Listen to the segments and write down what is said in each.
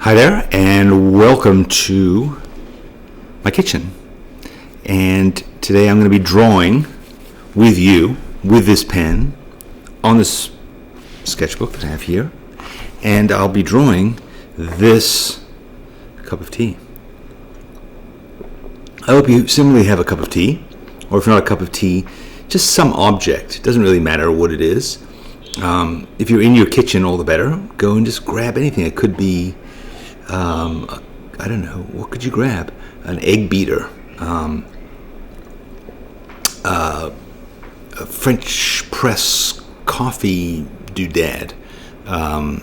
Hi there, and welcome to my kitchen. And today I'm going to be drawing with you, with this pen, on this sketchbook that I have here. And I'll be drawing this cup of tea. I hope you similarly have a cup of tea, or if not a cup of tea, just some object. It doesn't really matter what it is. If you're in your kitchen, all the better. Go and just grab anything. It could be I don't know, what could you grab? An egg beater, a French press coffee doodad, a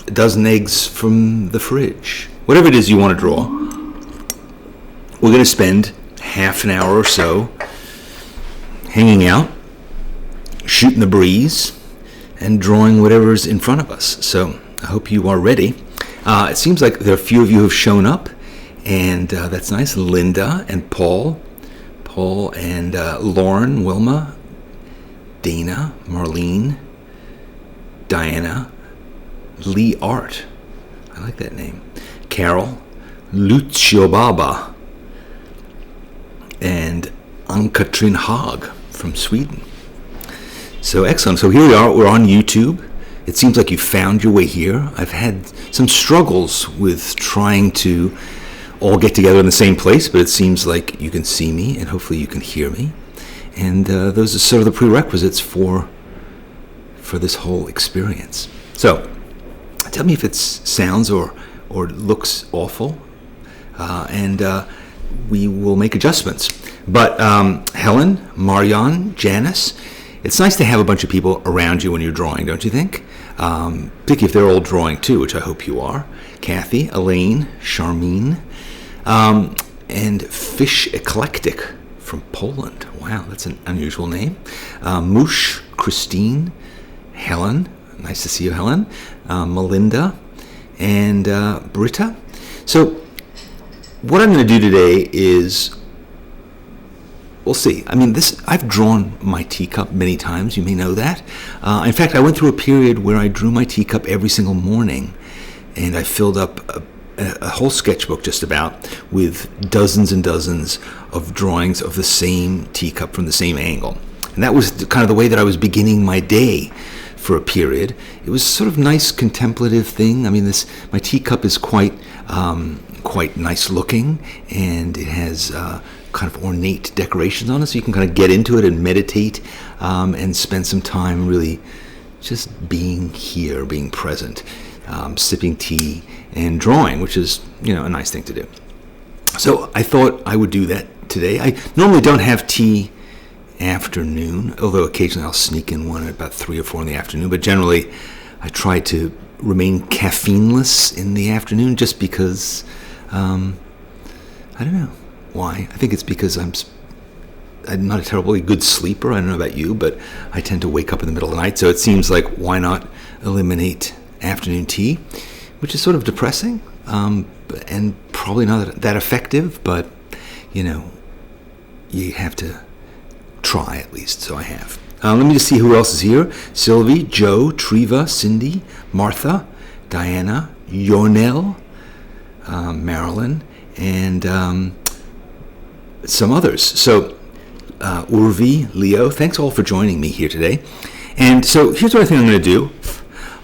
dozen eggs from the fridge. Whatever it is you want to draw. We're going to spend half an hour or so hanging out, shooting the breeze, and drawing whatever's in front of us. So I hope you are ready. It seems like there are a few of you who have shown up, and that's nice. Linda and Paul and Lauren, Wilma, Dana, Marlene, Diana, Lee Art. I like that name. Carol, Lucio Baba, and Ann-Katrin Haag from Sweden. So excellent. So here we are. We're on YouTube. It seems like you found your way here. I've had some struggles with trying to all get together in the same place, but it seems like you can see me and hopefully you can hear me. And those are sort of the prerequisites for this whole experience. So tell me if it sounds or looks awful, and we will make adjustments. But Helen, Marianne, Janice, it's nice to have a bunch of people around you when you're drawing, don't you think? Particularly if they're all drawing too, which I hope you are. Kathy, Elaine, Charmine, and Fish Eclectic from Poland. Wow, that's an unusual name. Moosh, Christine, Helen, nice to see you, Helen, Melinda, and Britta. So what I'm going to do today is, we'll see. I mean, I've drawn my teacup many times. You may know that. In fact, I went through a period where I drew my teacup every single morning, and I filled up a whole sketchbook just about with dozens and dozens of drawings of the same teacup from the same angle. And that was kind of the way that I was beginning my day for a period. It was sort of nice contemplative thing. I mean, my teacup is quite nice looking, and it has kind of ornate decorations on it, so you can kind of get into it and meditate and spend some time really just being here, being present, sipping tea and drawing, which is, a nice thing to do. So I thought I would do that today. I normally don't have tea afternoon, although occasionally I'll sneak in one at about 3 or 4 in the afternoon, but generally I try to remain caffeineless in the afternoon just because, I don't know why. I think it's because I'm not a terribly good sleeper. I don't know about you, but I tend to wake up in the middle of the night, so it seems like why not eliminate afternoon tea, which is sort of depressing and probably not that effective, but you have to try at least, so I have. Let me just see who else is here. Sylvie, Joe, Treva, Cindy, Martha, Diana, Yonel, Marilyn, and some others. So Urvi, Leo, thanks all for joining me here today. And so here's what I think I'm going to do.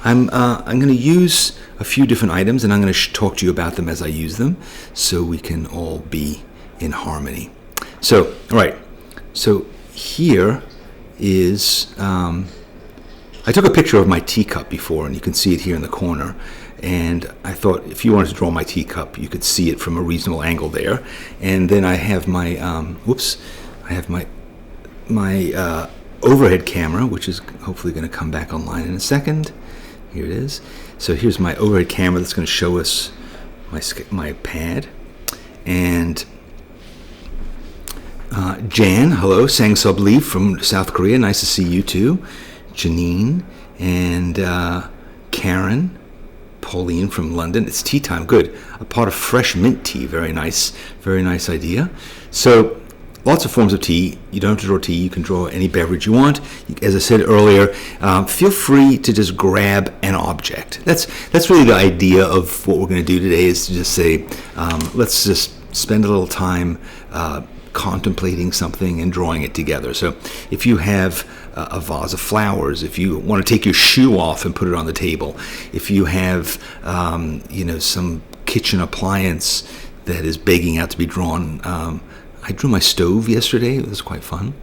I'm going to use a few different items, and I'm going to talk to you about them as I use them, so we can all be in harmony. So, all right. So here is, I took a picture of my teacup before, and you can see it here in the corner. And I thought if you wanted to draw my teacup, you could see it from a reasonable angle there. And then I have my, I have my overhead camera, which is hopefully going to come back online in a second. Here it is. So here's my overhead camera that's going to show us my pad. And Jan, hello, Sang Sub Lee from South Korea. Nice to see you too. Janine and Karen, Pauline from London. It's tea time. Good. A pot of fresh mint tea. Very nice. Very nice idea. So lots of forms of tea. You don't have to draw tea. You can draw any beverage you want. As I said earlier, feel free to just grab an object. That's really the idea of what we're going to do today, is to just say, let's just spend a little time contemplating something and drawing it together. So if you have a vase of flowers, if you want to take your shoe off and put it on the table, if you have some kitchen appliance that is begging out to be drawn, I drew my stove yesterday. It was quite fun.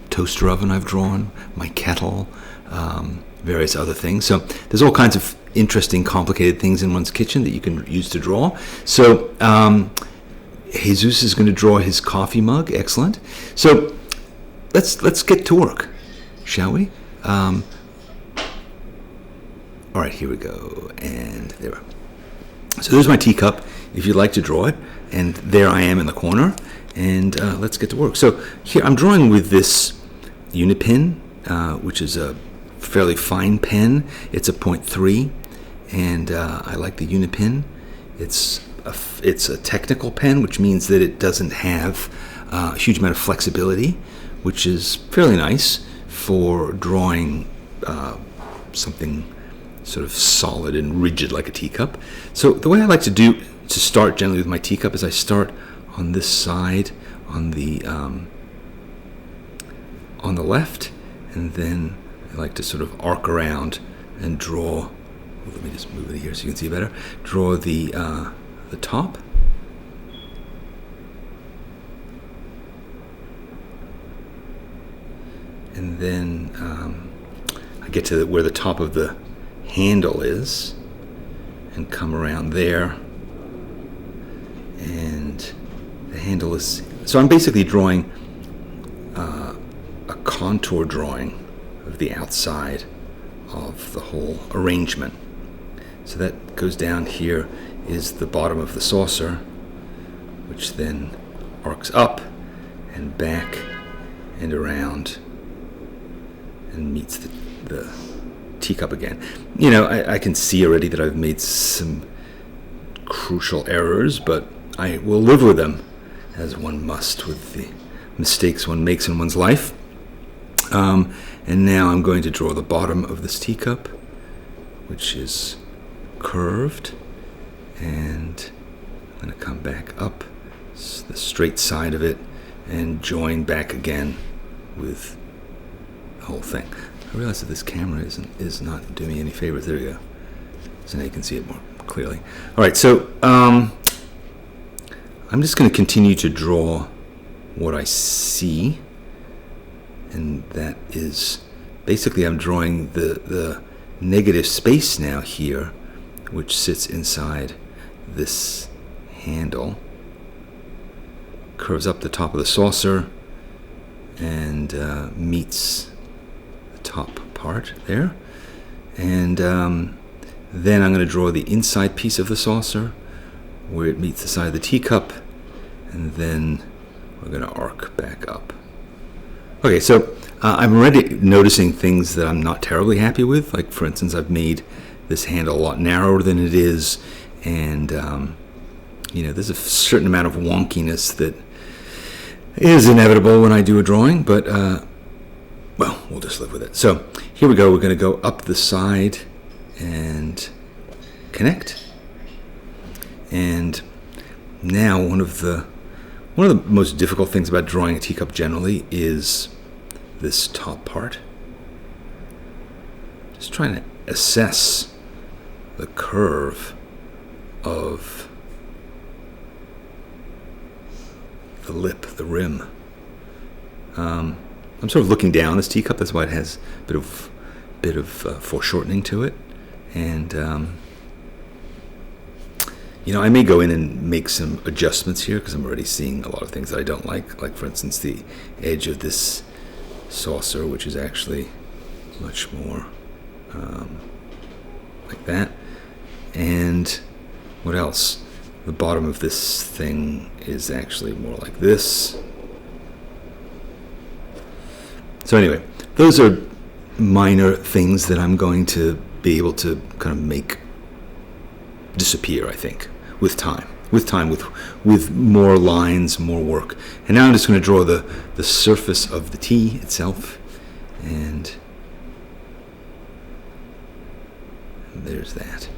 Toaster oven I've drawn, my kettle, various other things. So there's all kinds of interesting, complicated things in one's kitchen that you can use to draw. So Jesus is going to draw his coffee mug. Excellent. So let's get to work, shall we? All right, here we go. And there. So there's my teacup, if you'd like to draw it. And there I am in the corner. And let's get to work. So here I'm drawing with this Unipin, which is a fairly fine pen. It's a 0.3, and I like the Unipin. It's a technical pen, which means that it doesn't have a huge amount of flexibility, which is fairly nice for drawing something sort of solid and rigid like a teacup. So the way I like to start generally with my teacup is I start on this side, on the left, and then I like to sort of arc around and draw. Let me just move it here so you can see better. Draw the top, and then I get to where the top of the handle is, and come around there, and the handle is, so I'm basically drawing a contour drawing of the outside of the whole arrangement. So that goes down here is the bottom of the saucer, which then arcs up and back and around and meets the teacup again. You know, I can see already that I've made some crucial errors, but I will live with them, as one must with the mistakes one makes in one's life. And now I'm going to draw the bottom of this teacup, which is curved, and I'm going to come back up the straight side of it and join back again with the whole thing. I realize that this camera is not doing me any favors. There we go. So now you can see it more clearly. All right, so I'm just going to continue to draw what I see, and that is basically I'm drawing the negative space now here, which sits inside this handle, curves up the top of the saucer, and meets the top part there. And then I'm going to draw the inside piece of the saucer where it meets the side of the teacup, and then we're going to arc back up. Okay, so I'm already noticing things that I'm not terribly happy with. Like, for instance, I've made this handle a lot narrower than it is, and there's a certain amount of wonkiness that is inevitable when I do a drawing, but well, we'll just live with it. So here we go. We're going to go up the side and connect, And now one of the most difficult things about drawing a teacup generally is this top part. Just trying to assess the curve of the lip, the rim. I'm sort of looking down this teacup. That's why it has a bit of foreshortening to it. And I may go in and make some adjustments here because I'm already seeing a lot of things that I don't like. Like, for instance, the edge of this saucer, which is actually much more like that. And what else? The bottom of this thing is actually more like this. So anyway, those are minor things that I'm going to be able to kind of make disappear, I think, with time, with more lines, more work. And now I'm just going to draw the surface of the tea itself, and there's that.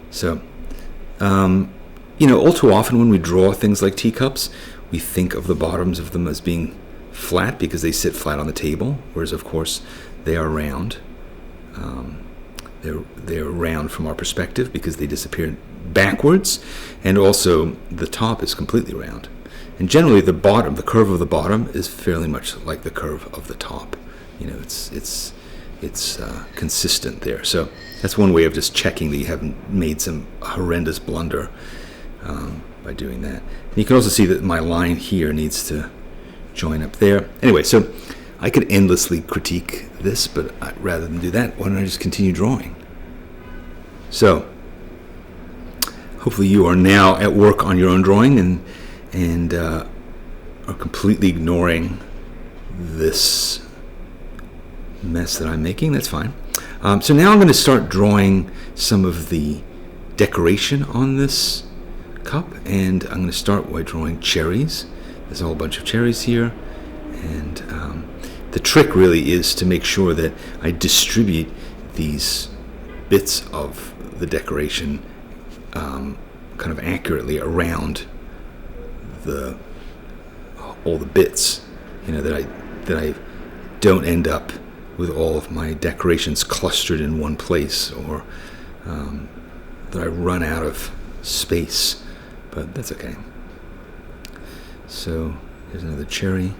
So, all too often when we draw things like teacups, we think of the bottoms of them as being flat because they sit flat on the table, whereas of course they are round. They're round from our perspective because they disappear backwards, and also the top is completely round. And generally the curve of the bottom is fairly much like the curve of the top. It's consistent there. So that's one way of just checking that you haven't made some horrendous blunder by doing that. And you can also see that my line here needs to join up there. Anyway, so I could endlessly critique this, but rather than do that, why don't I just continue drawing? So hopefully you are now at work on your own drawing and are completely ignoring this mess that I'm making. That's fine. So now I'm going to start drawing some of the decoration on this cup, and I'm going to start by drawing cherries. There's a whole bunch of cherries here, and the trick really is to make sure that I distribute these bits of the decoration kind of accurately around all the bits, that I don't end up with all of my decorations clustered in one place, or that I run out of space, but that's okay. So here's another cherry,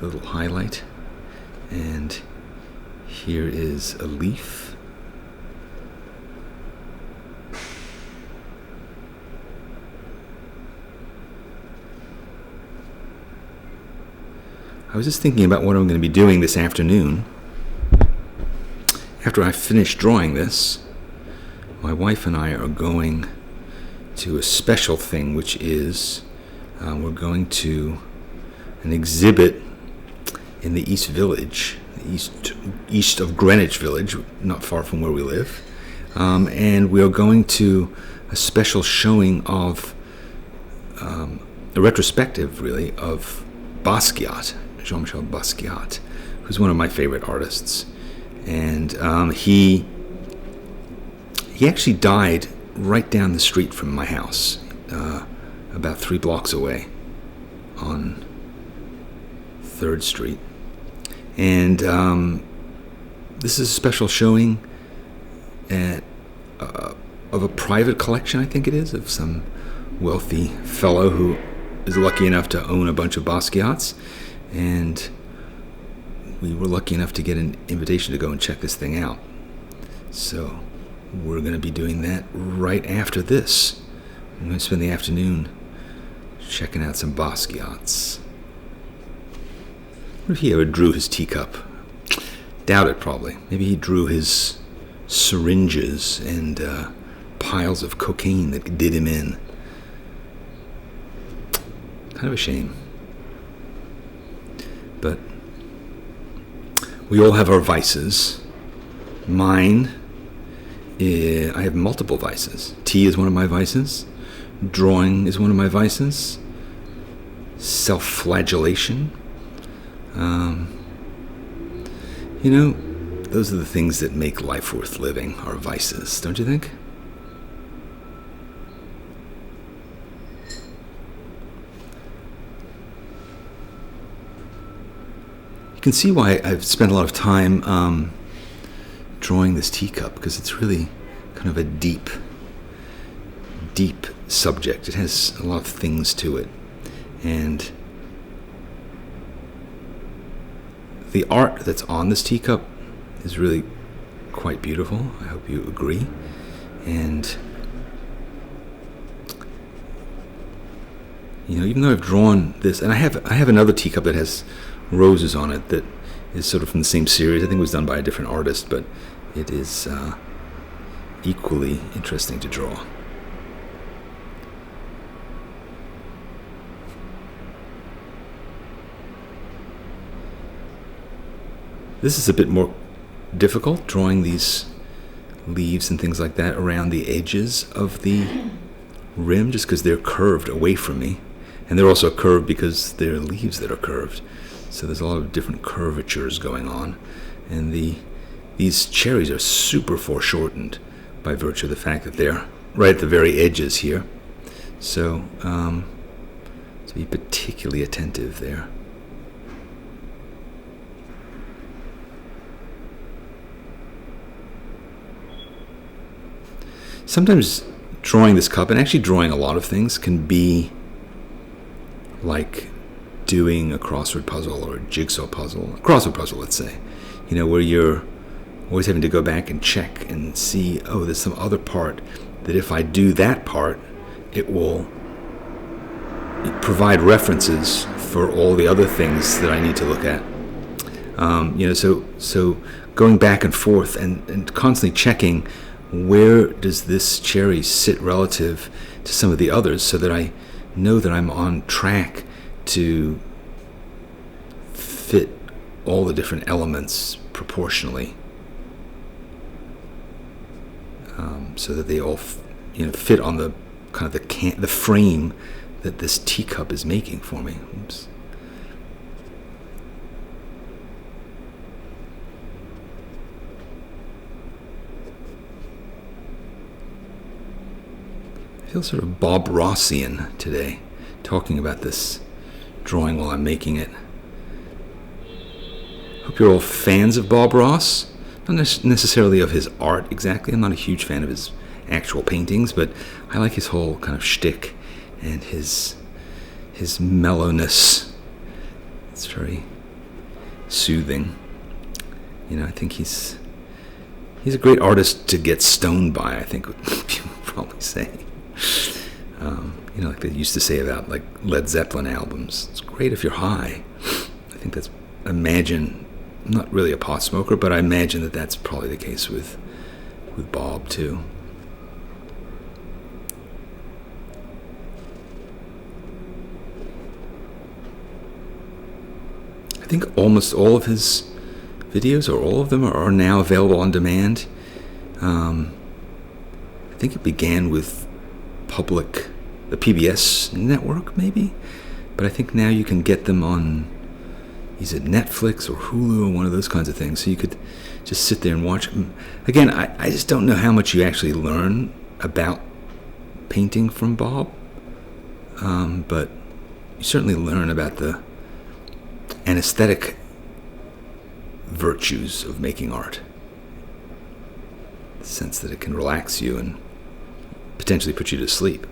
a little highlight, and here is a leaf. I was just thinking about what I'm going to be doing this afternoon. After I finish drawing this, my wife and I are going to a special thing, which is we're going to an exhibit in the East Village, east of Greenwich Village, not far from where we live, and we are going to a special showing of a retrospective, really, of Basquiat, Jean-Michel Basquiat, who's one of my favorite artists, and he actually died right down the street from my house, about 3 blocks away on 3rd Street. And this is a special showing of a private collection, I think it is, of some wealthy fellow who is lucky enough to own a bunch of Basquiats. And we were lucky enough to get an invitation to go and check this thing out. So we're going to be doing that right after this. I'm going to spend the afternoon checking out some Basquiats. What if he ever drew his teacup? Doubt it, probably. Maybe he drew his syringes and piles of cocaine that did him in. Kind of a shame. But we all have our vices. Mine, I have multiple vices. Tea is one of my vices. Drawing is one of my vices. Self-flagellation. Those are the things that make life worth living, our vices, don't you think? can see why I've spent a lot of time drawing this teacup, because it's really kind of a deep subject. It has a lot of things to it, and the art that's on this teacup is really quite beautiful. I hope you agree. And even though I've drawn this, and I have another teacup that has roses on it that is sort of from the same series. I think it was done by a different artist, but it is equally interesting to draw. This is a bit more difficult, drawing these leaves and things like that around the edges of the rim, just because they're curved away from me. And they're also curved because they're leaves that are curved. So there's a lot of different curvatures going on. And these cherries are super foreshortened by virtue of the fact that they're right at the very edges here. So be particularly attentive there. Sometimes drawing this cup, and actually drawing a lot of things, can be like doing a crossword puzzle or a jigsaw puzzle, a crossword puzzle, let's say, where you're always having to go back and check and see, oh, there's some other part that if I do that part, it will provide references for all the other things that I need to look at. So going back and forth and constantly checking, where does this cherry sit relative to some of the others, so that I know that I'm on track to fit all the different elements proportionally, so that they all fit on the kind of the frame that this teacup is making for me. Oops. I feel sort of Bob Rossian today, talking about this drawing while I'm making it. Hope you're all fans of Bob Ross. Not necessarily of his art exactly. I'm not a huge fan of his actual paintings, but I like his whole kind of shtick and his mellowness. It's very soothing. I think he's a great artist to get stoned by, I think people would probably say. Like they used to say about like Led Zeppelin albums. It's great if you're high. I think I'm not really a pot smoker, but I imagine that that's probably the case with Bob too. I think almost all of his videos, or all of them, are now available on demand. I think it began with the PBS network maybe, but I think now you can get them on either Netflix or Hulu or one of those kinds of things, so you could just sit there and watch them. Again, I just don't know how much you actually learn about painting from Bob, but you certainly learn about the anesthetic virtues of making art, the sense that it can relax you and potentially put you to sleep.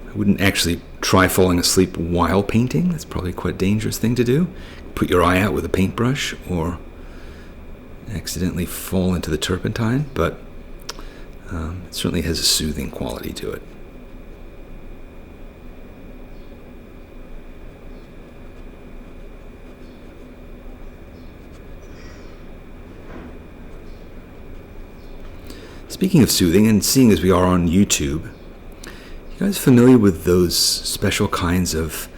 I wouldn't actually try falling asleep while painting. That's probably quite a dangerous thing to do. Put your eye out with a paintbrush or accidentally fall into the turpentine, but it certainly has a soothing quality to it. Speaking of soothing, and seeing as we are on YouTube, you guys familiar with those special kinds of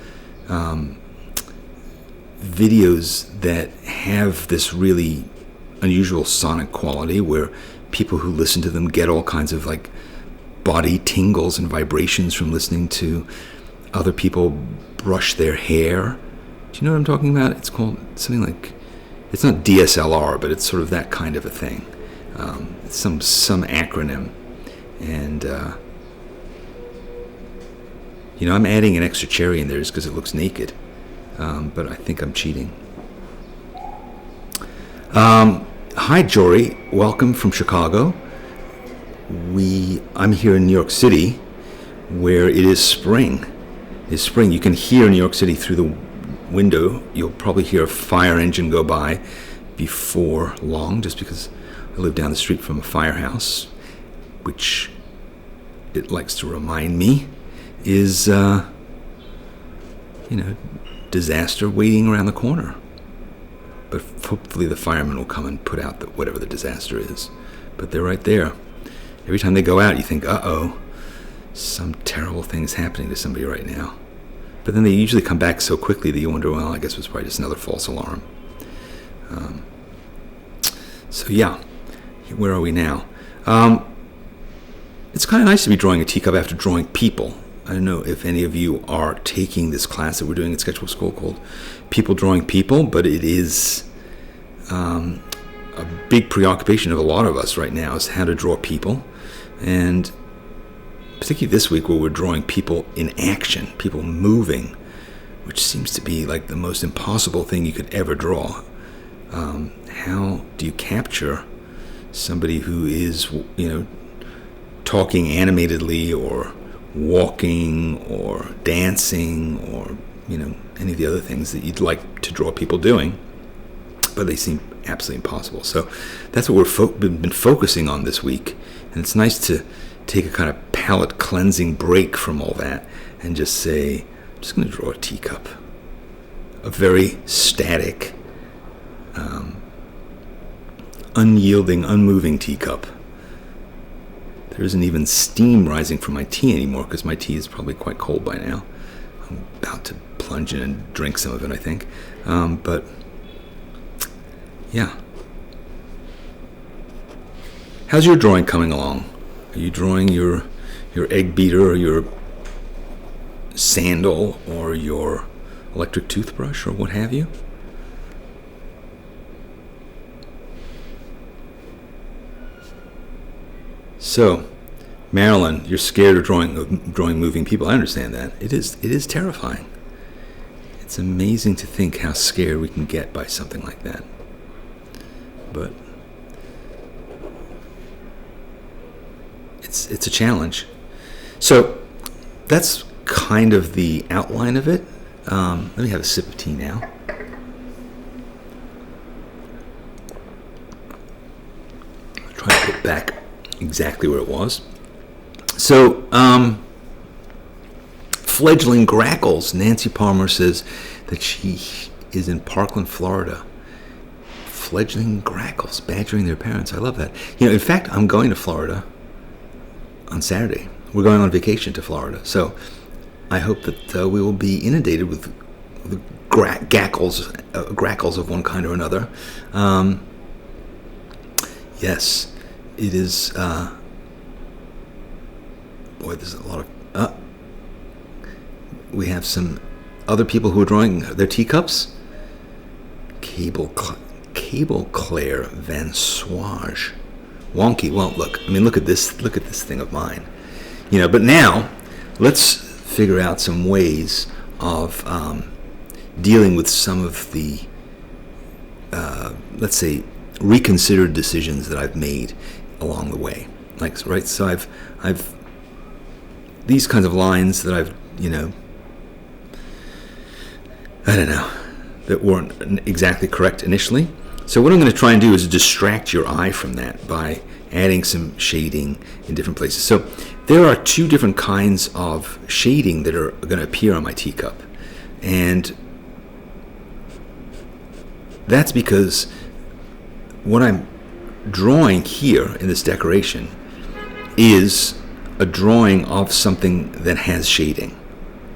videos that have this really unusual sonic quality, where people who listen to them get all kinds of like body tingles and vibrations from listening to other people brush their hair? Do you know what I'm talking about? It's called something like, it's not DSLR, but it's sort of that kind of a thing. It's some acronym, and I'm adding an extra cherry in there just because it looks naked, but I think I'm cheating. Hi, Jory. Welcome from Chicago. I'm here in New York City, where it is spring. It's spring. You can hear New York City through the window. You'll probably hear a fire engine go by before long, just because I live down the street from a firehouse, which it likes to remind me is, disaster waiting around the corner. But hopefully the firemen will come and put out whatever the disaster is. But they're right there. Every time they go out, you think, uh-oh, some terrible thing's happening to somebody right now. But then they usually come back so quickly that you wonder, well, I guess it was probably just another false alarm. Where are we now? It's kind of nice to be drawing a teacup after drawing people. I don't know if any of you are taking this class that we're doing at Sketchbook School called People Drawing People, but it is a big preoccupation of a lot of us right now is how to draw people. And particularly this week where we're drawing people in action, people moving, which seems to be like the most impossible thing you could ever draw. How do you capture somebody who is, talking animatedly or walking or dancing or, any of the other things that you'd like to draw people doing, but they seem absolutely impossible. So that's what we've been focusing on this week. And it's nice to take a kind of palate cleansing break from all that and just say, I'm just going to draw a teacup. A very static, unyielding, unmoving teacup. There isn't even steam rising from my tea anymore because my tea is probably quite cold by now. I'm about to plunge in and drink some of it, I think. But yeah. How's your drawing coming along? Are you drawing your egg beater or your sandal or your electric toothbrush or what have you? So, Marilyn, you're scared of drawing moving people. I understand that. It is terrifying. It's amazing to think how scared we can get by something like that. But it's a challenge. So that's kind of the outline of it. Let me have a sip of tea now. I'll try to put it back exactly where it was. So, fledgling grackles. Nancy Palmer says that she is in Parkland, Florida. Fledgling grackles badgering their parents. I love that. In fact, I'm going to Florida on Saturday. We're going on vacation to Florida. So I hope that we will be inundated with grackles of one kind or another. Yes, it is. There's a lot of. We have some other people who are drawing their teacups. Cable Claire Van Swage. Wonky. Well, look at this thing of mine. But now let's figure out some ways of dealing with some of the, let's say, reconsidered decisions that I've made along the way. So I've these kinds of lines that I've, that weren't exactly correct initially. So what I'm going to try and do is distract your eye from that by adding some shading in different places. So there are two different kinds of shading that are going to appear on my teacup. And that's because what I'm drawing here in this decoration is a drawing of something that has shading.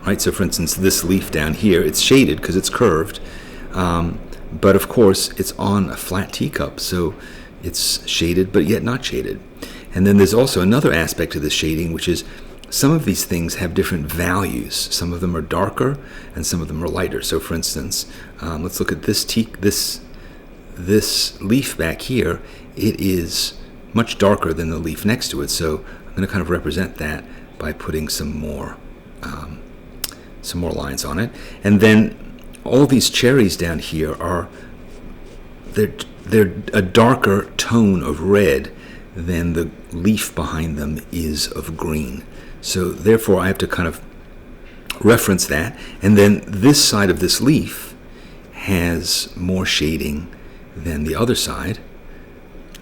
Right? So for instance, this leaf down here, it's shaded because it's curved. But of course, it's on a flat teacup, so it's shaded, but yet not shaded. And then there's also another aspect to this shading, which is some of these things have different values. Some of them are darker, and some of them are lighter. So for instance, let's look at this leaf back here. It is much darker than the leaf next to it, so I'm going to kind of represent that by putting some more lines on it. And then all these cherries down here they're they're a darker tone of red than the leaf behind them is of green. So therefore I have to kind of reference that. And then this side of this leaf has more shading than the other side.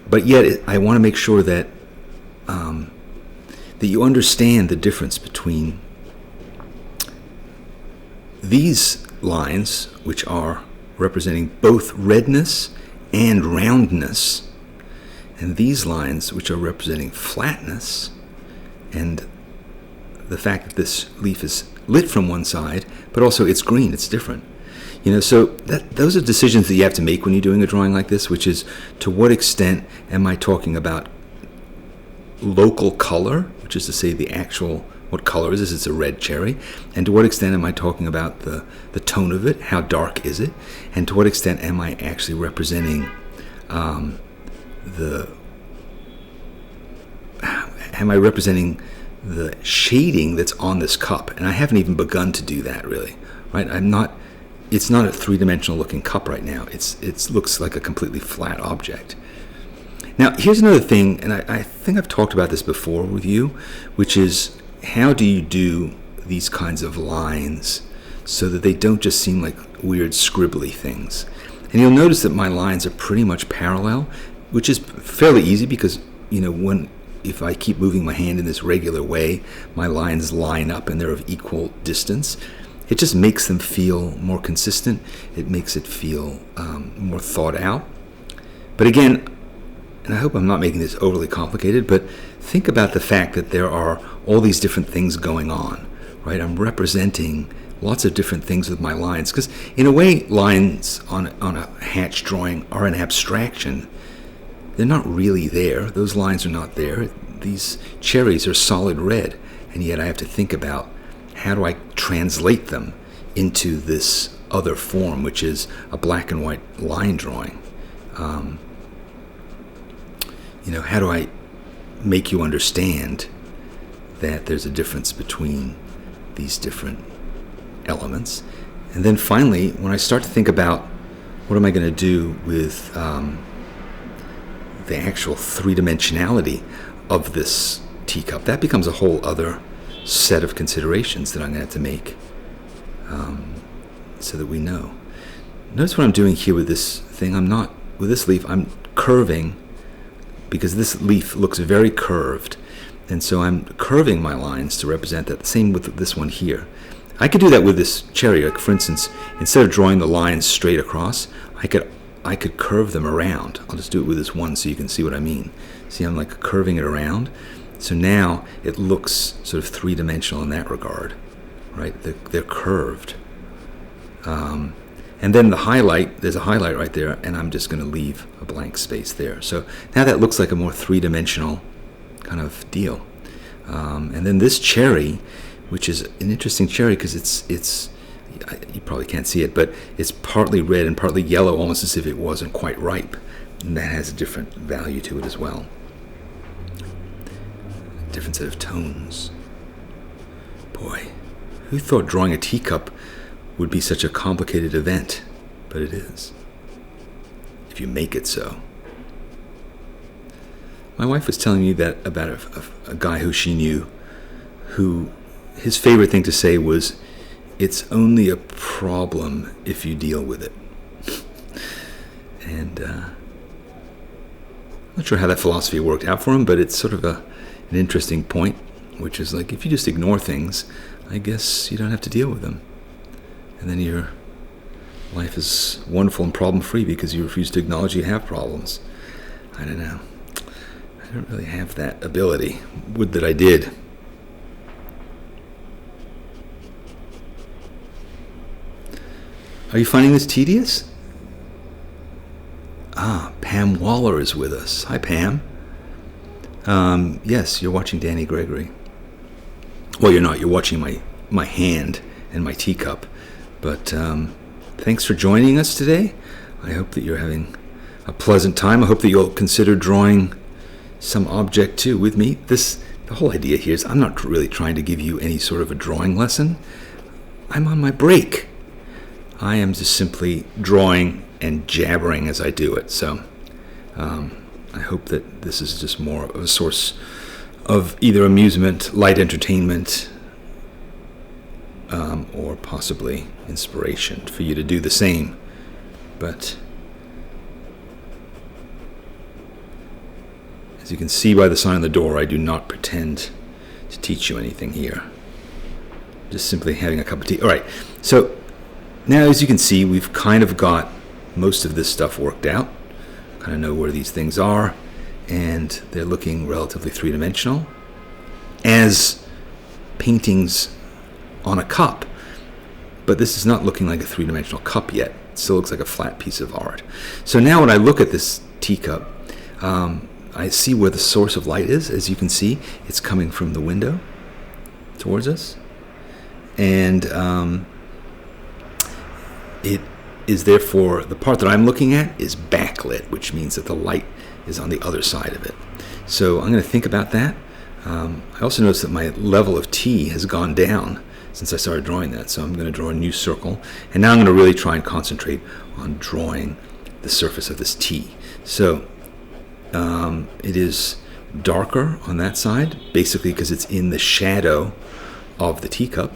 But yet I want to make sure that that you understand the difference between these lines, which are representing both redness and roundness, and these lines, which are representing flatness, and the fact that this leaf is lit from one side, but also it's green, it's different. So those are decisions that you have to make when you're doing a drawing like this, which is, to what extent am I talking about local color, which is to say the actual, what color is this? It's a red cherry. And to what extent am I talking about the tone of it? How dark is it? And to what extent am I actually representing am I representing the shading that's on this cup? And I haven't even begun to do that, really, right? It's not a three-dimensional looking cup right now. It looks like a completely flat object. Now, here's another thing, and I think I've talked about this before with you, which is, how do you do these kinds of lines so that they don't just seem like weird scribbly things? And you'll notice that my lines are pretty much parallel, which is fairly easy because, if I keep moving my hand in this regular way, my lines line up and they're of equal distance. It just makes them feel more consistent. It makes it feel more thought out. But again, and I hope I'm not making this overly complicated, but think about the fact that there are all these different things going on, right? I'm representing lots of different things with my lines, because in a way, lines on a hatch drawing are an abstraction. They're not really there. Those lines are not there. These cherries are solid red, and yet I have to think about, how do I translate them into this other form, which is a black and white line drawing? How do I make you understand that there's a difference between these different elements? And then finally, when I start to think about what am I going to do with the actual three-dimensionality of this teacup, that becomes a whole other set of considerations that I'm going to have to make so that we know. Notice what I'm doing here with this thing. With this leaf, I'm curving, because this leaf looks very curved, and so I'm curving my lines to represent that. The same with this one here. I could do that with this cherry. Like, for instance, instead of drawing the lines straight across, I could curve them around. I'll just do it with this one so you can see what I mean. See, I'm like curving it around. So now it looks sort of three-dimensional in that regard, right? They're curved. And then there's a highlight right there, and I'm just going to leave a blank space there. So now that looks like a more three-dimensional kind of deal. And then this cherry, which is an interesting cherry because it's you probably can't see it, but it's partly red and partly yellow, almost as if it wasn't quite ripe. And that has a different value to it as well. Different set of tones. Boy, who thought drawing a teacup would be such a complicated event? But it is, if you make it so. My wife was telling me that about a guy who she knew, who his favorite thing to say was, "It's only a problem if you deal with it." And I'm not sure how that philosophy worked out for him, but it's sort of an interesting point, which is like, if you just ignore things, I guess you don't have to deal with them. And then your life is wonderful and problem-free because you refuse to acknowledge you have problems. I don't know. I don't really have that ability. Would that I did. Are you finding this tedious? Pam Waller is with us. Hi, Pam. Yes, you're watching Danny Gregory. Well, you're not. You're watching my hand and my teacup. But thanks for joining us today. I hope that you're having a pleasant time. I hope that you'll consider drawing some object too with me. The whole idea here is I'm not really trying to give you any sort of a drawing lesson. I'm on my break. I am just simply drawing and jabbering as I do it. So I hope that this is just more of a source of either amusement, light entertainment, or possibly inspiration for you to do the same. But as you can see by the sign on the door, I do not pretend to teach you anything here. Just simply having a cup of tea. All right, so now as you can see, we've kind of got most of this stuff worked out. Kind of know where these things are, and they're looking relatively three-dimensional as paintings on a cup. But this is not looking like a three-dimensional cup yet. It still looks like a flat piece of art. So now when I look at this teacup, I see where the source of light is. As you can see, it's coming from the window towards us. And it is therefore, the part that I'm looking at is backlit, which means that the light is on the other side of it. So I'm going to think about that. I also noticed that my level of T has gone down since I started drawing that. So I'm going to draw a new circle. And now I'm going to really try and concentrate on drawing the surface of this T. So it is darker on that side, basically because it's in the shadow of the teacup.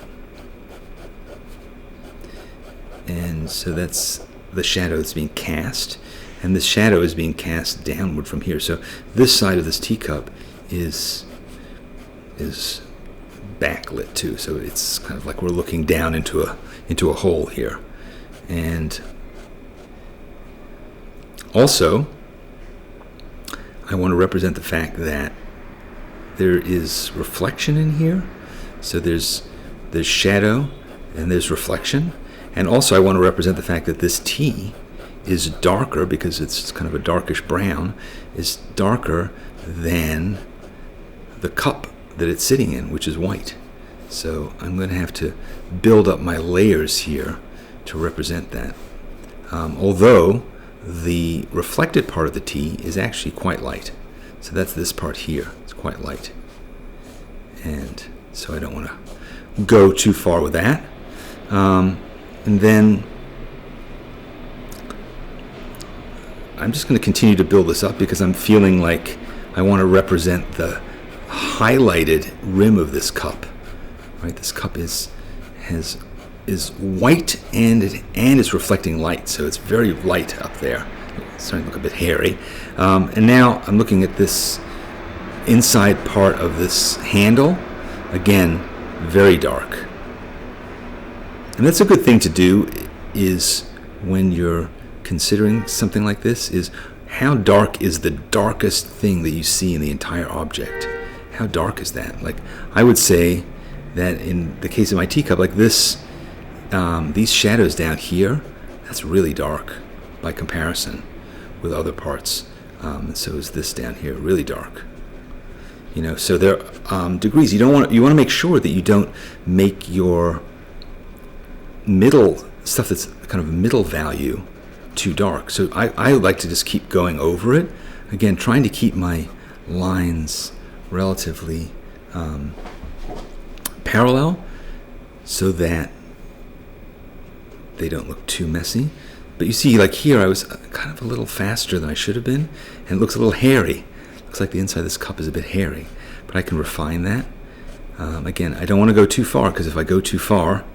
And so that's the shadow that's being cast. And this shadow is being cast downward from here. So this side of this teacup is backlit too. So it's kind of like we're looking down into a hole here. And also, I want to represent the fact that there is reflection in here. So there's shadow and there's reflection. And also I want to represent the fact that this T is darker, because it's kind of a darkish brown, is darker than the cup that it's sitting in, which is white. So I'm going to have to build up my layers here to represent that. Although the reflected part of the T is actually quite light. So that's this part here. It's quite light. And so I don't want to go too far with that. And then I'm just going to continue to build this up because I'm feeling like I want to represent the highlighted rim of this cup. Right? This cup is white and it's reflecting light, so it's very light up there. It's starting to look a bit hairy. And now I'm looking at this inside part of this handle. Again, very dark. And that's a good thing to do, is when you're considering something like this, is how dark is the darkest thing that you see in the entire object? How dark is that? Like, I would say that in the case of my teacup, like this, these shadows down here, that's really dark by comparison with other parts. And so is this down here, really dark. You know, so there are degrees. You want to make sure that you don't make your middle stuff that's kind of middle value too dark. So I like to just keep going over it. Again, trying to keep my lines relatively parallel so that they don't look too messy. But you see, like here, I was kind of a little faster than I should have been, and it looks a little hairy. Looks like the inside of this cup is a bit hairy, but I can refine that. Again, I don't want to go too far, because if I go too far,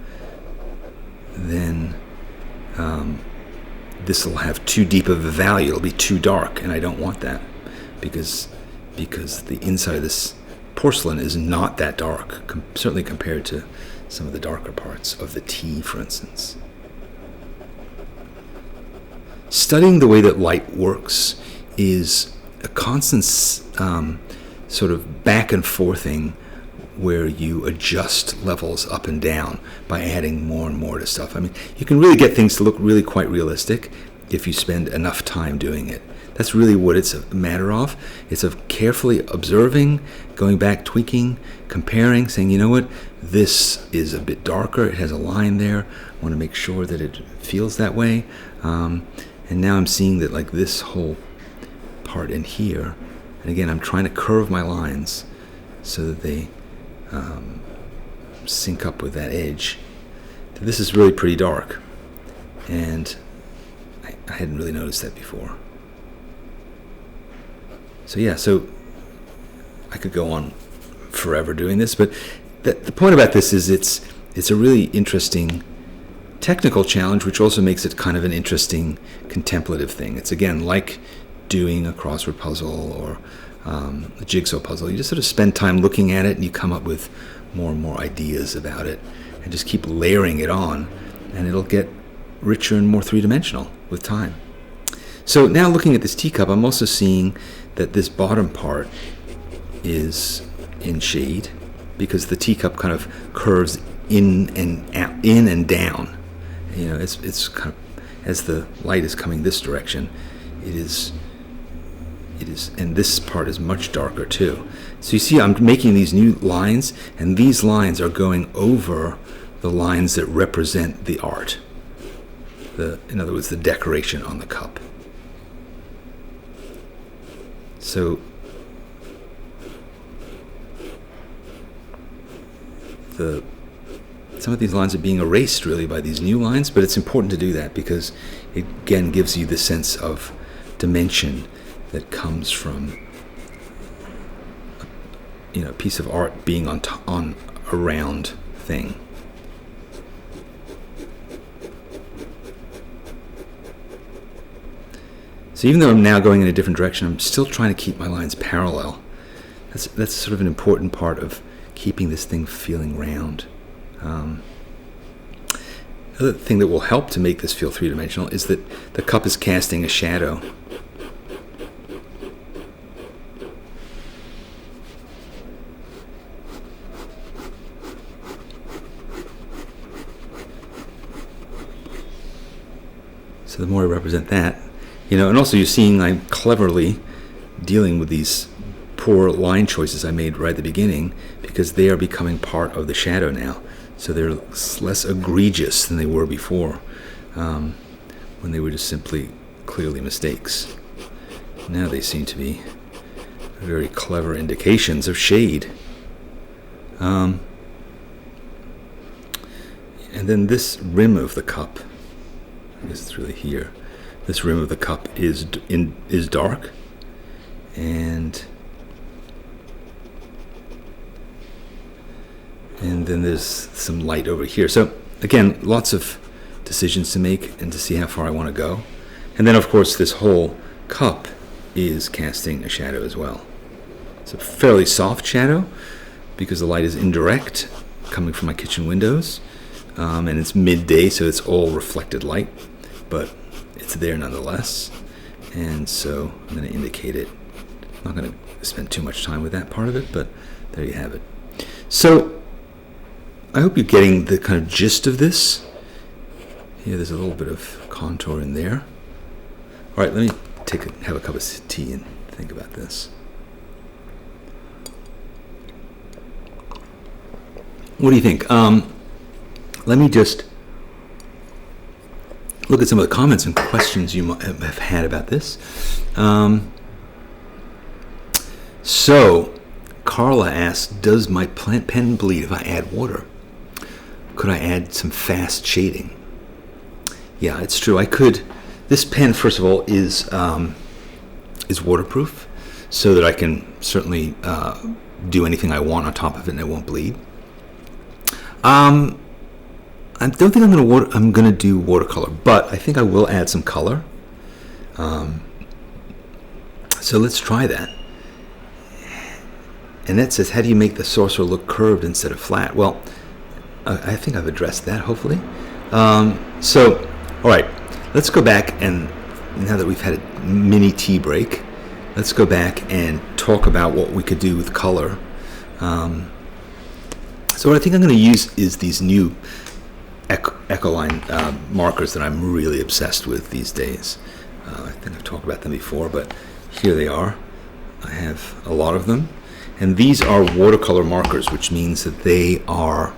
then this will have too deep of a value. It'll be too dark, and I don't want that, because the inside of this porcelain is not that dark, certainly compared to some of the darker parts of the tea, for instance. Studying the way that light works is a constant sort of back and forthing, where you adjust levels up and down by adding more and more to stuff. I mean, you can really get things to look really quite realistic if you spend enough time doing it. That's really what it's a matter of. It's of carefully observing, going back, tweaking, comparing, saying, you know what, this is a bit darker, it has a line there, I want to make sure that it feels that way. And now I'm seeing that, like, this whole part in here, and again, I'm trying to curve my lines so that they sync up with that edge. This is really pretty dark, and I hadn't really noticed that before. So yeah, so I could go on forever doing this, but the point about this is it's a really interesting technical challenge, which also makes it kind of an interesting contemplative thing. It's again like doing a crossword puzzle or a jigsaw puzzle. You just sort of spend time looking at it and you come up with more and more ideas about it and just keep layering it on, and it'll get richer and more three-dimensional with time. So now looking at this teacup, I'm also seeing that this bottom part is in shade because the teacup kind of curves in and out, in and down. You know, it's kind of, as the light is coming this direction, it is, and this part is much darker too. So you see, I'm making these new lines, and these lines are going over the lines that represent the art. In other words, the decoration on the cup. So some of these lines are being erased really by these new lines, but it's important to do that because it again gives you the sense of dimension that comes from a piece of art being on a round thing. So even though I'm now going in a different direction, I'm still trying to keep my lines parallel. That's sort of an important part of keeping this thing feeling round. Another thing that will help to make this feel three-dimensional is that the cup is casting a shadow. So the more I represent that, and also you're seeing I'm cleverly dealing with these poor line choices I made right at the beginning because they are becoming part of the shadow now. So they're less egregious than they were before, when they were just simply clearly mistakes. Now they seem to be very clever indications of shade. And then this rim of the cup, I guess it's really here. This rim of the cup is dark, and then there's some light over here. So again, lots of decisions to make and to see how far I want to go. And then of course this whole cup is casting a shadow as well. It's a fairly soft shadow because the light is indirect, coming from my kitchen windows, and it's midday, so it's all reflected light, but it's there nonetheless. And so I'm going to indicate it. I'm not going to spend too much time with that part of it, but there you have it. So I hope you're getting the kind of gist of this. Here, there's a little bit of contour in there. All right, let me have a cup of tea and think about this. What do you think? Let me just look at some of the comments and questions you might have had about this. So, Carla asked, does my pen bleed if I add water? Could I add some fast shading? Yeah, it's true. I could. This pen, first of all, is waterproof, so that I can certainly do anything I want on top of it and it won't bleed. I don't think I'm gonna do watercolor, but I think I will add some color. So let's try that. And that says, how do you make the saucer look curved instead of flat? Well, I think I've addressed that, hopefully. So, all right, let's go back, and now that we've had a mini tea break, let's go back and talk about what we could do with color. So what I think I'm going to use is these new ecoline markers that I'm really obsessed with these days. I think I've talked about them before, but here they are. I have a lot of them. And these are watercolor markers, which means that they are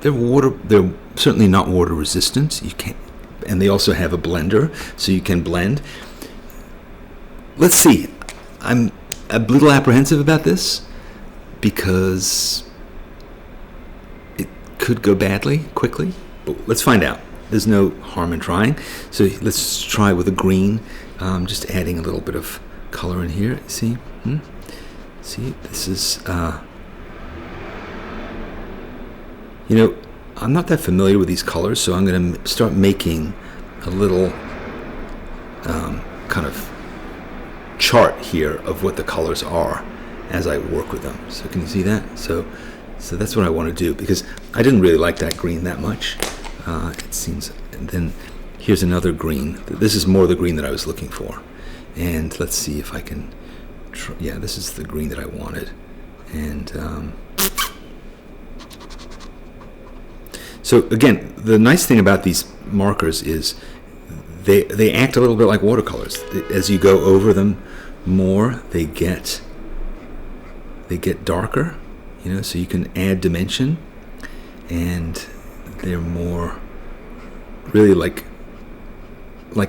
they're certainly not water resistant. You can't, and they also have a blender, so you can blend. Let's see. I'm a little apprehensive about this because it could go badly quickly, but let's find out. There's no harm in trying. So let's try with a green, just adding a little bit of color in here. See? See, this is, I'm not that familiar with these colors, so I'm going to start making a little kind of chart here of what the colors are as I work with them. So can you see that? So that's what I want to do, because I didn't really like that green that much. It seems, and then here's another green. This is more the green that I was looking for. And let's see if I can, yeah, this is the green that I wanted. And so again, the nice thing about these markers is they act a little bit like watercolors. As you go over them more, they get darker, so you can add dimension, and they're more really like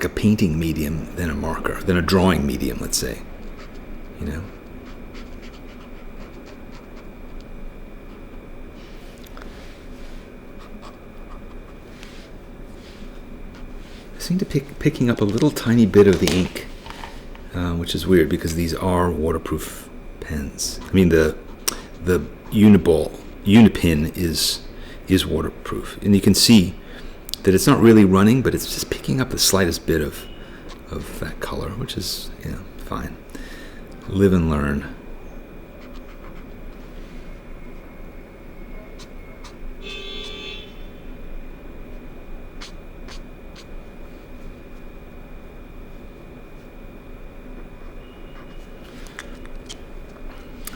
a painting medium than a marker, than a drawing medium, let's say. I seem to picking up a little tiny bit of the ink, which is weird because these are waterproof pens. I mean, the Unipin is waterproof, and you can see that it's not really running, but it's just picking up the slightest bit of that color, which is fine. Live and learn.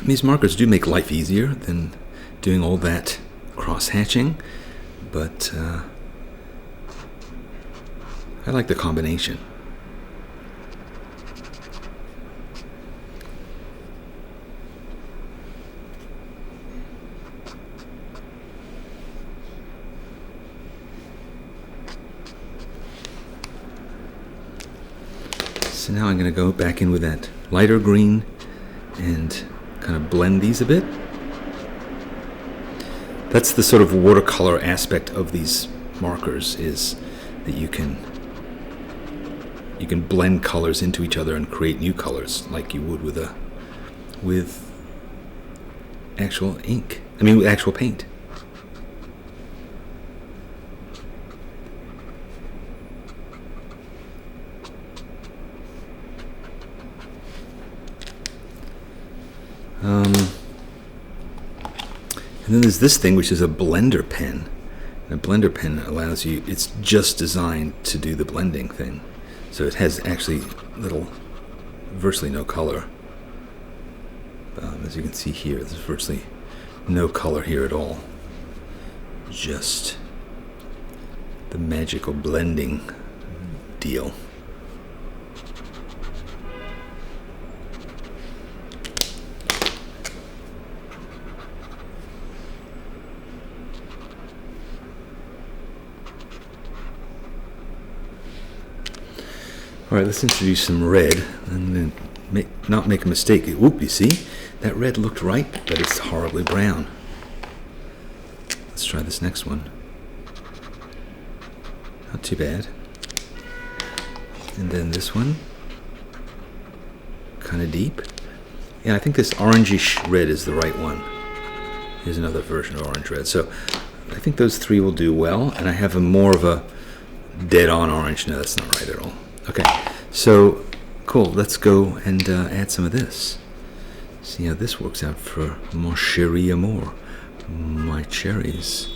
These markers do make life easier than doing all that cross-hatching, but I like the combination. So now I'm going to go back in with that lighter green and kind of blend these a bit. That's the sort of watercolor aspect of these markers, is that you can blend colors into each other and create new colors like you would with actual ink. I mean, with actual paint. And then there's this thing, which is a blender pen. And a blender pen allows you, it's just designed to do the blending thing. So it has actually virtually no color. As you can see here, there's virtually no color here at all. Just the magical blending deal. All right, let's introduce some red, and then not make a mistake. Whoop, you see? That red looked right, but it's horribly brown. Let's try this next one. Not too bad. And then this one, kind of deep. Yeah, I think this orangish red is the right one. Here's another version of orange red. So I think those three will do well, and I have more of a dead-on orange. No, that's not right at all. Okay, so cool. Let's go and add some of this. See how this works out for mon chéri amour, my cherries.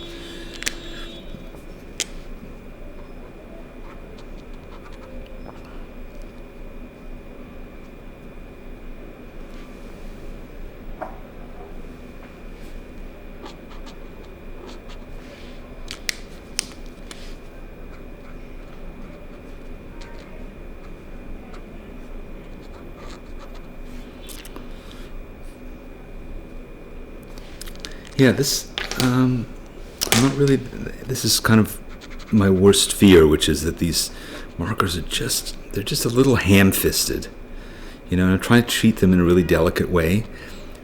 Yeah, this, I'm not really, this is kind of my worst fear, which is that these markers are they're just a little ham-fisted. And I try to treat them in a really delicate way.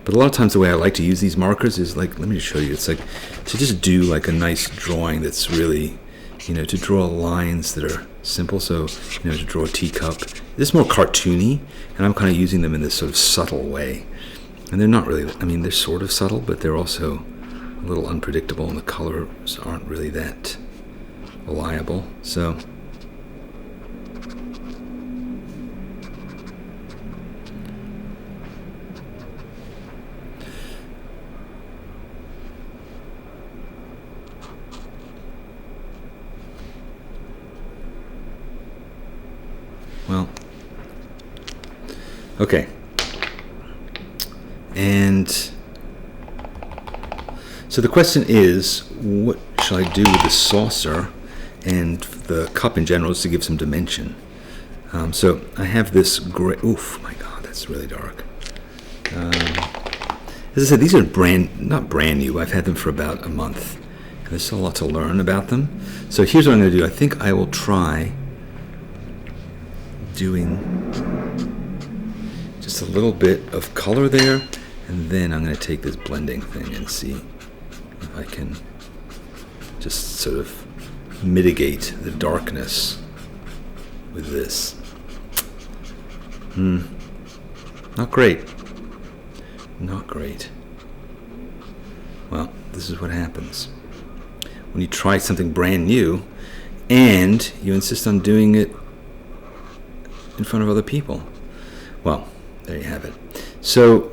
But a lot of times the way I like to use these markers is like, let me just show you, it's like to just do like a nice drawing that's really, to draw lines that are simple. So, to draw a teacup. This is more cartoony, and I'm kind of using them in this sort of subtle way. And they're not really, they're sort of subtle, but they're also a little unpredictable, and the colors aren't really that reliable. So, well, okay. And so the question is, what shall I do with the saucer and the cup in general, just to give some dimension? So I have this gray. Oof, my God, that's really dark. As I said, these are not brand new. I've had them for about a month. And there's still a lot to learn about them. So here's what I'm going to do. I think I will try doing just a little bit of color there, and then I'm going to take this blending thing and see if I can just sort of mitigate the darkness with this. Not great. Not great. Well, this is what happens when you try something brand new and you insist on doing it in front of other people. Well, there you have it. So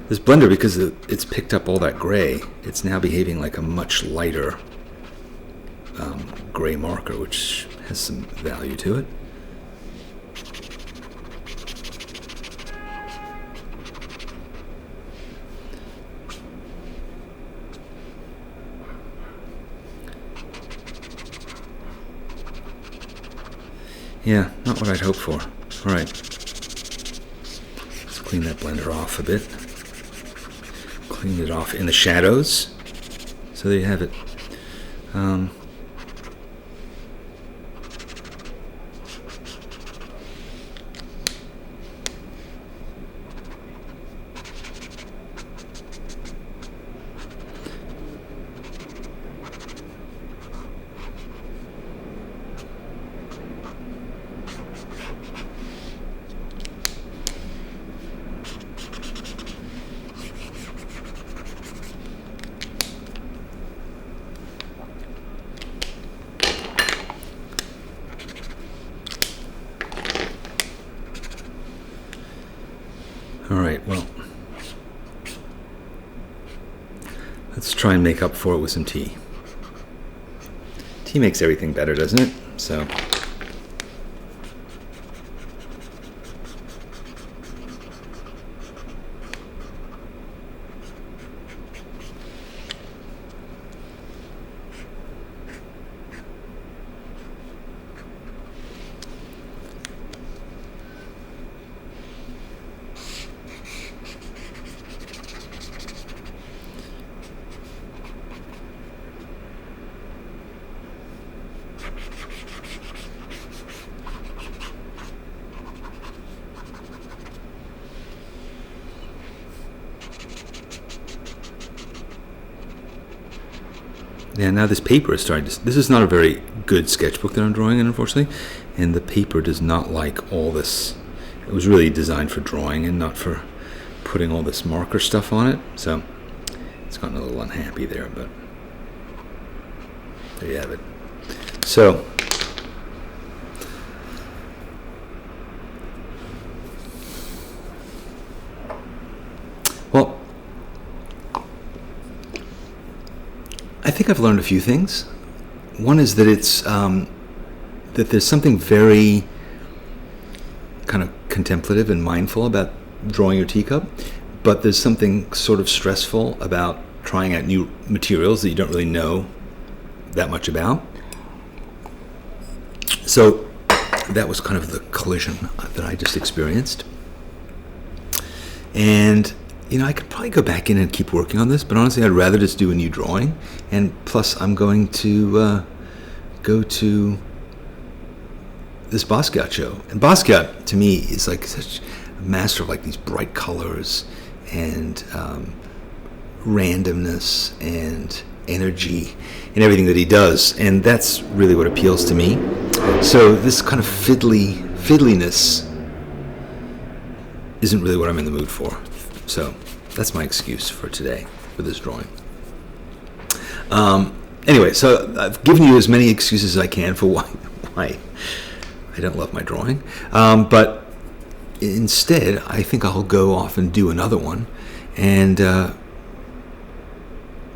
this blender, because it's picked up all that gray, it's now behaving like a much lighter gray marker, which has some value to it. Yeah, not what I'd hoped for. All right. Let's clean that blender off a bit. Clean it off in the shadows. So there you have it. All right, well, let's try and make up for it with some tea. Tea makes everything better, doesn't it? So, yeah, now this paper is starting to... This is not a very good sketchbook that I'm drawing in, unfortunately. And the paper does not like all this. It was really designed for drawing and not for putting all this marker stuff on it. So it's gotten a little unhappy there, but there you have it. So well, I think I've learned a few things. One is that it's that there's something very kind of contemplative and mindful about drawing your teacup, but there's something sort of stressful about trying out new materials that you don't really know that much about. So that was kind of the collision that I just experienced. And I could probably go back in and keep working on this, but honestly, I'd rather just do a new drawing. And plus, I'm going to go to this Basquiat show. And Basquiat, to me, is like such a master of like these bright colors and randomness and energy in everything that he does, and that's really what appeals to me. So this kind of fiddliness isn't really what I'm in the mood for. So that's my excuse for today for this drawing. Anyway, so I've given you as many excuses as I can for why I don't love my drawing, but instead I think I'll go off and do another one, and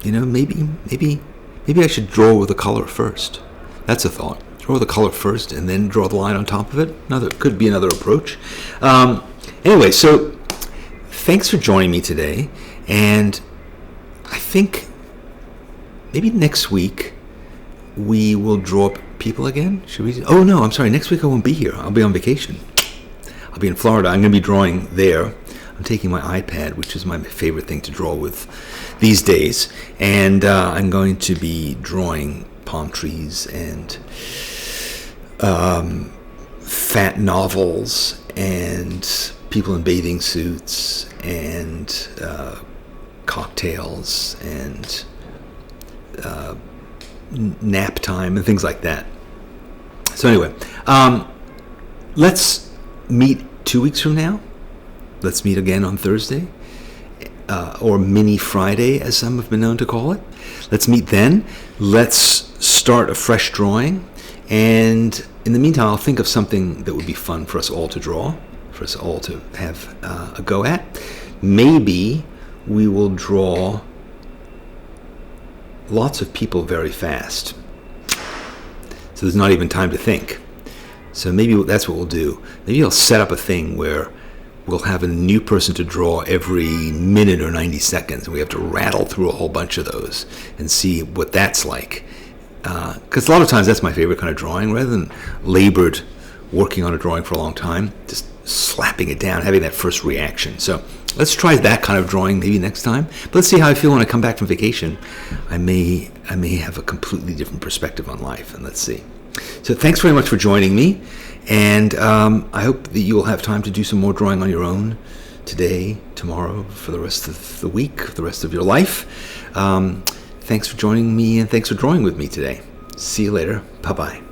maybe I should draw with a color first. That's a thought. Draw the color first and then draw the line on top of it. Could be another approach. Anyway, so thanks for joining me today, and I think maybe next week we will draw people again. Should we? Oh no, I'm sorry. Next week I won't be here. I'll be on vacation. I'll be in Florida. I'm going to be drawing there. I'm taking my iPad, which is my favorite thing to draw with these days, and I'm going to be drawing palm trees and fat novels and people in bathing suits and cocktails and nap time and things like that. So anyway, let's meet 2 weeks from now. Let's meet again on Thursday, or Mini Friday, as some have been known to call it. Let's meet then. Let's start a fresh drawing. And in the meantime, I'll think of something that would be fun for us all to draw, for us all to have a go at. Maybe we will draw lots of people very fast, so there's not even time to think. So maybe that's what we'll do. Maybe I'll set up a thing where we'll have a new person to draw every minute or 90 seconds, and we have to rattle through a whole bunch of those and see what that's like. Because a lot of times that's my favorite kind of drawing, rather than labored working on a drawing for a long time, just slapping it down, having that first reaction. So let's try that kind of drawing maybe next time. But let's see how I feel when I come back from vacation. I may have a completely different perspective on life, and let's see. So thanks very much for joining me, and I hope that you will have time to do some more drawing on your own today, tomorrow, for the rest of the week, for the rest of your life. Thanks for joining me, and thanks for drawing with me today. See you later. Bye-bye.